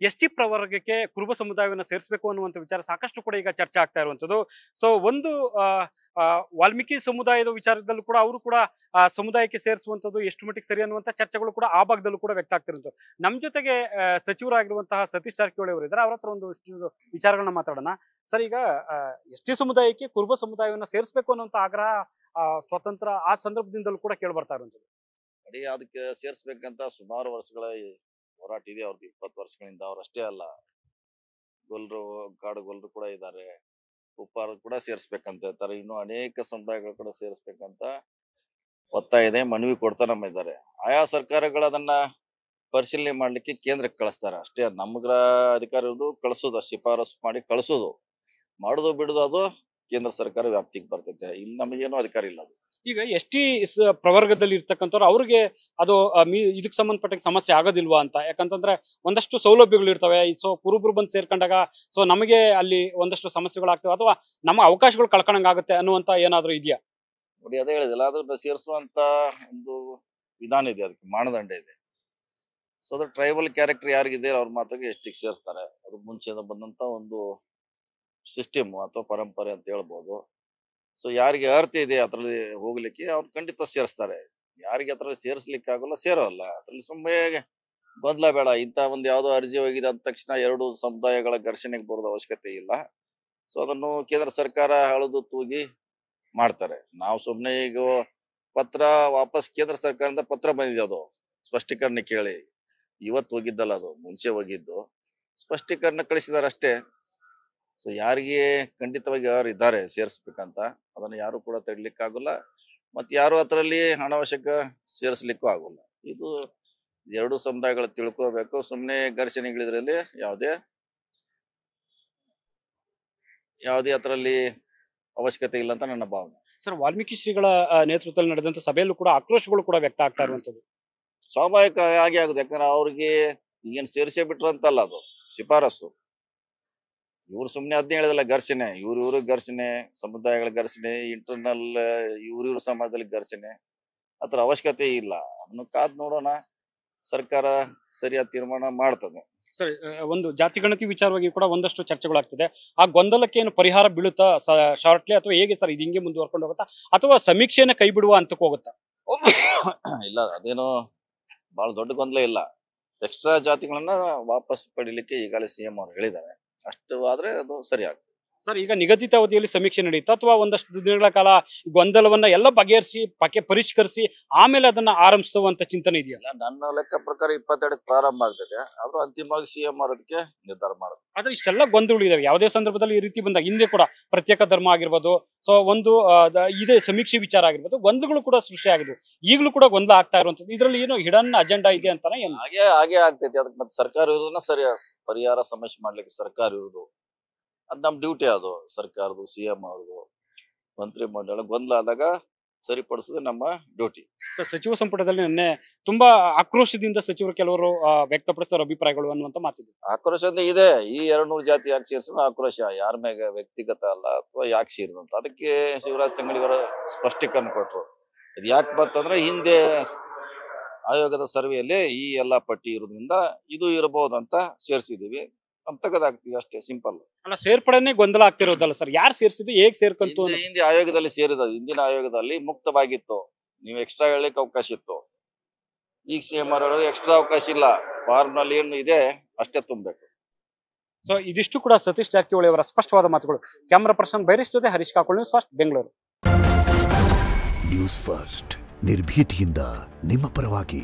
S T ಪ್ರವರ್ಗಕ್ಕೆ ಕುರುಬ ಸಮುದಾಯವನ್ನು ಸೇರಿಸಬೇಕು ಅನ್ನುವಂಥ ವಿಚಾರ ಸಾಕಷ್ಟು ಕೂಡ ಈಗ ಚರ್ಚೆ ಆಗ್ತಾ ಇರುವಂಥದ್ದು. ಸೊ ಒಂದು ವಾಲ್ಮೀಕಿ ಸಮುದಾಯದ ವಿಚಾರದಲ್ಲೂ ಕೂಡ ಅವರು ಕೂಡ ಸಮುದಾಯಕ್ಕೆ ಸೇರಿಸುವಂಥದ್ದು ಎಷ್ಟು ಮಟ್ಟಿಗೆ ಸರಿ ಅನ್ನುವಂಥ ಚರ್ಚೆಗಳು ಕೂಡ ಆ ಭಾಗದಲ್ಲೂ ಕೂಡ ವ್ಯಕ್ತ ಆಗ್ತಿರುವಂಥದ್ದು. ನಮ್ಮ ಜೊತೆಗೆ ಸಚಿವರಾಗಿರುವಂತಹ ಸತೀಶ್ ಜಾರಕಿಹೊಳಿ ಅವರು ಇದ್ದಾರೆ. ಅವ್ರ ಹತ್ರ ಒಂದಷ್ಟು ವಿಚಾರಗಳನ್ನ ಮಾತಾಡೋಣ. ಸರ್, ಈಗ ಎಸ್ ಟಿ ಸಮುದಾಯಕ್ಕೆ ಕುರುಬ ಸಮುದಾಯವನ್ನು ಸೇರಿಸಬೇಕು ಅನ್ನುವಂಥ ಆಗ್ರಹ ಸ್ವತಂತ್ರ ಆ ಸಂದರ್ಭದಿಂದಲೂ ಕೂಡ ಕೇಳಿ ಬರ್ತಾ ಇರುವಂಥದ್ದು. ಅದಕ್ಕೆ ಸೇರ್ಸ್ಬೇಕಂತ ಸುಮಾರು ವರ್ಷಗಳ ಹೋರಾಟ ಇದೆ ಅವ್ರದ್ದು. 20 ವರ್ಷಗಳಿಂದ. ಅವ್ರಷ್ಟೇ ಅಲ್ಲ, ಗೊಲ್ರು, ಕಾಡುಗೊಲ್ರು ಕೂಡ ಇದ್ದಾರೆ, ಉಪ್ಪಾರ ಕೂಡ ಸೇರ್ಸ್ಬೇಕಂತ ಹೇಳ್ತಾರೆ. ಇನ್ನು ಅನೇಕ ಸಮುದಾಯಗಳು ಕೂಡ ಸೇರಿಸ್ಬೇಕಂತ ಒತ್ತಾಯ ಇದೆ, ಮನವಿ ಕೊಡ್ತಾ ನಮ್ಮ ಇದ್ದಾರೆ. ಆಯಾ ಸರ್ಕಾರಗಳು ಅದನ್ನ ಪರಿಶೀಲನೆ ಮಾಡ್ಲಿಕ್ಕೆ ಕೇಂದ್ರಕ್ಕೆ ಕಳಿಸ್ತಾರೆ ಅಷ್ಟೇ. ನಮ್ಗ ಅಧಿಕಾರ ಇರೋದು ಕಳಿಸೋದು, ಶಿಫಾರಸು ಮಾಡಿ ಕಳಿಸೋದು, ಮಾಡುದು ಬಿಡುದು ಅದು ಕೇಂದ್ರ ಸರ್ಕಾರ ವ್ಯಾಪ್ತಿಗೆ ಬರ್ತೈತೆ. ಇಲ್ಲಿ ನಮಗೇನು ಅಧಿಕಾರ ಇಲ್ಲ. ಅದು ಈಗ ಎಸ್ ಟಿ ಪ್ರವರ್ಗದಲ್ಲಿ ಇರ್ತಕ್ಕಂಥವ್ರು ಅವ್ರಿಗೆ ಅದು ಇದಕ್ಕೆ ಸಂಬಂಧಪಟ್ಟ ಸಮಸ್ಯೆ ಆಗೋದಿಲ್ವಾ ಅಂತ? ಯಾಕಂತಂದ್ರೆ ಒಂದಷ್ಟು ಸೌಲಭ್ಯಗಳು ಇರ್ತವೆ. ಸೊ ಕುರುಬರು ಬಂದು ಸೇರ್ಕೊಂಡಾಗ ಸೊ ನಮಗೆ ಅಲ್ಲಿ ಒಂದಷ್ಟು ಸಮಸ್ಯೆಗಳಾಗ್ತವೆ ಅಥವಾ ನಮ್ಮ ಅವಕಾಶಗಳು ಕಳ್ಕೊಂಡಂಗಾಗುತ್ತೆ ಅನ್ನುವಂತ ಏನಾದ್ರು ಇದೆಯಾ? ನೋಡಿ, ಅದೇ ಹೇಳಿದಿಲ್ಲ, ಅದನ್ನ ಸೇರಿಸುವಂತ ಒಂದು ವಿಧಾನ ಇದೆ, ಅದಕ್ಕೆ ಮಾನದಂಡ ಇದೆ. ಸೊ ಅದ್ರ ಟ್ರೈಬಲ್ ಕ್ಯಾರೆಕ್ಟರ್ ಯಾರಿಗಿದೆ ಅವ್ರ ಮಾತ್ರ ಎಷ್ಟಿಗೆ ಸೇರಿಸ್ತಾರೆ. ಅದು ಮುಂಚೆಯಿಂದ ಬಂದಂತ ಒಂದು ಸಿಸ್ಟಮ್ ಅಥವಾ ಪರಂಪರೆ ಅಂತ ಹೇಳ್ಬೋದು. ಸೊ ಯಾರಿಗೆ ಅರ್ಥ ಇದೆ ಅದ್ರಲ್ಲಿ ಹೋಗ್ಲಿಕ್ಕೆ ಅವ್ರು ಖಂಡಿತ ಸೇರಿಸ್ತಾರೆ. ಯಾರಿಗೆ ಅದ್ರಲ್ಲಿ ಸೇರಿಸ್ಲಿಕ್ಕೆ ಆಗೋಲ್ಲ, ಸೇರೋಲ್ಲ. ಅದ್ರಲ್ಲಿ ಸುಮ್ಮನೆ ಗೊಂದಲ ಬೇಡ. ಇಂಥ ಒಂದು ಯಾವ್ದೋ ಅರ್ಜಿ ಹೋಗಿದೆ ಅಂದ ತಕ್ಷಣ 2 ಸಮುದಾಯಗಳ ಘರ್ಷಣೆಗೆ ಬರೋದು ಅವಶ್ಯಕತೆ ಇಲ್ಲ. ಸೊ ಅದನ್ನು ಕೇಂದ್ರ ಸರ್ಕಾರ ಹಳದು ತೂಗಿ ಮಾಡ್ತಾರೆ. ನಾವು ಸುಮ್ಮನೆ ಈಗ ಪತ್ರ ವಾಪಸ್ ಕೇಂದ್ರ ಸರ್ಕಾರದಿಂದ ಪತ್ರ ಬಂದಿದೆ, ಅದು ಸ್ಪಷ್ಟೀಕರಣ ಕೇಳಿ. ಇವತ್ತು ಹೋಗಿದ್ದಲ್ಲ, ಅದು ಮುಂಚೆ ಹೋಗಿದ್ದು. ಸ್ಪಷ್ಟೀಕರಣ ಕಳಿಸಿದಾರೆ ಅಷ್ಟೇ. ಸೊ ಯಾರಿಗೆ ಖಂಡಿತವಾಗಿ ಯಾರು ಇದ್ದಾರೆ ಸೇರಿಸ್ಬೇಕಂತ, ಅದನ್ನ ಯಾರು ಕೂಡ ತಡ್ಲಿಕ್ಕೆ ಆಗೋಲ್ಲ. ಮತ್ತೆ ಯಾರು ಅದರಲ್ಲಿ ಅನಾವಶ್ಯಕ ಸೇರಿಸ್ಲಿಕ್ಕೂ ಆಗೋಲ್ಲ. ಇದು 2 ಸಮುದಾಯಗಳು ತಿಳ್ಕೋಬೇಕು. ಸುಮ್ಮನೆ ಘರ್ಷಣೆಗಳಿದ್ರಲ್ಲಿ ಯಾವುದೇ ಅದರಲ್ಲಿ ಅವಶ್ಯಕತೆ ಇಲ್ಲ ಅಂತ ನನ್ನ ಭಾವನೆ. ಸರ್, ವಾಲ್ಮೀಕಿ ಶ್ರೀಗಳ ನೇತೃತ್ವದಲ್ಲಿ ನಡೆದಂತ ಸಭೆಯಲ್ಲೂ ಕೂಡ ಆಕ್ರೋಶಗಳು ಕೂಡ ವ್ಯಕ್ತ ಆಗ್ತಾ ಇರುವಂತದ್ದು ಸ್ವಾಭಾವಿಕ ಹಾಗೆ ಆಗುತ್ತೆ. ಯಾಕಂದ್ರೆ ಅವ್ರಿಗೆ ಈಗೇನು ಸೇರಿಸೇ ಬಿಟ್ರು ಅಂತಲ್ಲ, ಅದು ಶಿಫಾರಸು. ಇವ್ರು ಸುಮ್ನೆ ಅದನ್ನೇ ಹೇಳಿದಲ್ಲ, ಘರ್ಷಣೆ, ಇವ್ರ ಘರ್ಷಣೆ, ಸಮುದಾಯಗಳ ಘರ್ಷಣೆ, ಇಂಟರ್ನಲ್ ಇವ್ರ ಸಮಾಜದಲ್ಲಿ ಘರ್ಷಣೆ, ಅದ್ರ ಅವಶ್ಯಕತೆ ಇಲ್ಲ. ಅದನ್ನು ಕಾದ್ ನೋಡೋಣ, ಸರ್ಕಾರ ಸರಿಯಾದ ತೀರ್ಮಾನ ಮಾಡ್ತದೆ. ಸರ್, ಒಂದು ಜಾತಿ ಗಣತಿ ವಿಚಾರವಾಗಿ ಕೂಡ ಒಂದಷ್ಟು ಚರ್ಚೆಗಳಾಗ್ತಿದೆ. ಆ ಗೊಂದಲಕ್ಕೆ ಏನು ಪರಿಹಾರ ಬೀಳುತ್ತಾ ಶಾರ್ಟ್ಲಿ, ಅಥವಾ ಹೇಗೆ ಸರ್ ಇದು ಹಿಂಗೆ ಮುಂದುವರ್ಕೊಂಡು ಹೋಗುತ್ತಾ ಅಥವಾ ಸಮೀಕ್ಷೆನ ಕೈ ಬಿಡುವ ಹಂತಕ್ಕೆ ಹೋಗುತ್ತಾ? ಇಲ್ಲ, ಅದೇನೋ ಬಹಳ ದೊಡ್ಡ ಗೊಂದಲ ಇಲ್ಲ. ಎಕ್ಸ್ಟ್ರಾ ಜಾತಿಗಳನ್ನ ವಾಪಸ್ ಪಡಿಲಿಕ್ಕೆ ಈಗಾಗಲೇ ಸಿಎಂ ಅವರು ಹೇಳಿದ್ದಾರೆ. ಅಷ್ಟು ಆದ್ರೆ ಅದು ಸರಿ ಆಗುತ್ತೆ. ಸರ್, ಈಗ ನಿಗದಿತ ಅವಧಿಯಲ್ಲಿ ಸಮೀಕ್ಷೆ ನಡೆಯುತ್ತಾ ಅಥವಾ ಒಂದಷ್ಟು ದಿನಗಳ ಕಾಲ ಗೊಂದಲವನ್ನ ಎಲ್ಲ ಬಗೆಹರಿಸಿ ಪರಿಷ್ಕರಿಸಿ ಆಮೇಲೆ ಅದನ್ನ ಆರಂಭಿಸುವಂತ ಚಿಂತನೆ ಇದೆಯಲ್ಲ? ನನ್ನ ಲೆಕ್ಕ ಪ್ರಕಾರ 22ಕ್ಕೆ ಪ್ರಾರಂಭ ಆಗ್ತದೆ. ಆದ್ರೂ ಅಂತಿಮವಾಗಿ ಸಿಎಂ ಅದಕ್ಕೆ ನಿರ್ಧಾರ ಮಾಡುದು. ಆದ್ರೆ ಇಷ್ಟೆಲ್ಲ ಗೊಂದಲಗಳು ಇದಾವೆ. ಯಾವುದೇ ಸಂದರ್ಭದಲ್ಲಿ ಈ ರೀತಿ ಬಂದಾಗ ಹಿಂದೆ ಕೂಡ ಪ್ರತ್ಯೇಕ ಧರ್ಮ ಆಗಿರ್ಬೋದು, ಸೊ ಒಂದು ಇದೇ ಸಮೀಕ್ಷೆ ವಿಚಾರ ಆಗಿರ್ಬೋದು, ಗೊಂದಲಗಳು ಕೂಡ ಸೃಷ್ಟಿ ಆಗಿದ್ವು. ಈಗಲೂ ಕೂಡ ಗೊಂದಲ ಆಗ್ತಾ ಇರುವಂತದ್ದು. ಇದ್ರಲ್ಲಿ ಏನೋ ಹಿಡನ್ ಅಜೆಂಡಾ ಇದೆ ಅಂತಾನೆ ಏನು? ಹಾಗೆ ಆಗ್ತೈತಿ. ಅದಕ್ಕೆ ಮತ್ತೆ ಸರ್ಕಾರ ಇರೋದನ್ನ ಸರಿ ಪರಿಹಾರ ಸಮಸ್ಯೆ ಮಾಡ್ಲಿಕ್ಕೆ ಸರ್ಕಾರ ಇರುವುದು, ಅದ್ ನಮ್ ಡ್ಯೂಟಿ. ಅದು ಸರ್ಕಾರದು, ಸಿಎಂ ಅವ್ರದು, ಮಂತ್ರಿ ಮಂಡಳ ಗೊಂದಲ ಆದಾಗ ಸರಿಪಡಿಸೋದು ನಮ್ಮ ಡ್ಯೂಟಿ. ಸಚಿವ ಸಂಪುಟದಲ್ಲಿ ನಿನ್ನೆ ತುಂಬಾ ಆಕ್ರೋಶದಿಂದ ಸಚಿವರು ಕೆಲವರು ವ್ಯಕ್ತಪಡಿಸಿದ ಅಭಿಪ್ರಾಯಗಳು ಅನ್ನುವಂತ ಮಾತಿದೆ. ಆಕ್ರೋಶದಿಂದ ಇದೆ. ಈ 200 ಜಾತಿ ಯಾಕೆ ಸೇರಿಸೋದು ಆಕ್ರೋಶ, ಯಾರ ಮ್ಯಾಗ ವ್ಯಕ್ತಿಗತ ಅಲ್ಲ, ಅಥವಾ ಯಾಕೆ ಸೇರಿದಂತ. ಅದಕ್ಕೆ ಶಿವರಾಜ್ ತಂಗಡಿಯವರ ಸ್ಪಷ್ಟೀಕರಣ ಕೊಟ್ರು. ಇದು ಯಾಕೆ ಬಂತಂದ್ರೆ ಹಿಂದೆ ಆಯೋಗದ ಸರ್ವೆಯಲ್ಲಿ ಈ ಎಲ್ಲಾ ಪಟ್ಟಿ ಇರೋದ್ರಿಂದ ಇದು ಇರಬಹುದಂತ ಸೇರಿಸಿದೀವಿ ಅಂತ ತೆಗೆದಾಗ್ತೀವಿ ಅಷ್ಟೇ, ಸಿಂಪಲ್. ಅಲ್ಲ, ಸೇರ್ಪಡೆನೇ ಗೊಂದಲ ಆಗ್ತಿರೋದಲ್ಲ ಸರ್? ಯಾರು ಸೇರಿಸಿದ್ದು, ಹೇಗ್ ಸೇರ್ಕಂತು? ಹಿಂದೆ ಆಯೋಗದಲ್ಲಿ ಸೇರಿದ, ಹಿಂದಿನ ಆಯೋಗದಲ್ಲಿ ಮುಕ್ತವಾಗಿತ್ತು, ನೀವು ಎಕ್ಸ್ಟ್ರಾ ಹೇಳಲಿಕ್ಕೆ ಅವಕಾಶ ಇತ್ತು. ಈಗ ಸಿಎಂ ಅವರು ಎಕ್ಸ್ಟ್ರಾ ಅವಕಾಶ ಇಲ್ಲ, ಫಾರ್ಮ್ ನಲ್ಲಿ ಏನು ಇದೆ ಅಷ್ಟೇ ತುಂಬಬೇಕು. ಸೊ ಇದಿಷ್ಟು ಕೂಡ ಸತೀಶ್ ಜಾರಕಿಹೊಳಿ ಅವರ ಸ್ಪಷ್ಟವಾದ ಮಾತುಗಳು. ಕ್ಯಾಮರಾ ಪರ್ಸನ್ ಬೈರೇಶ್ ಜೊತೆ Harish Kakol, news first, Bengaluru. News first, ನಿರ್ಭೀತಿಯಿಂದ ನಿಮ್ಮ ಪರವಾಗಿ.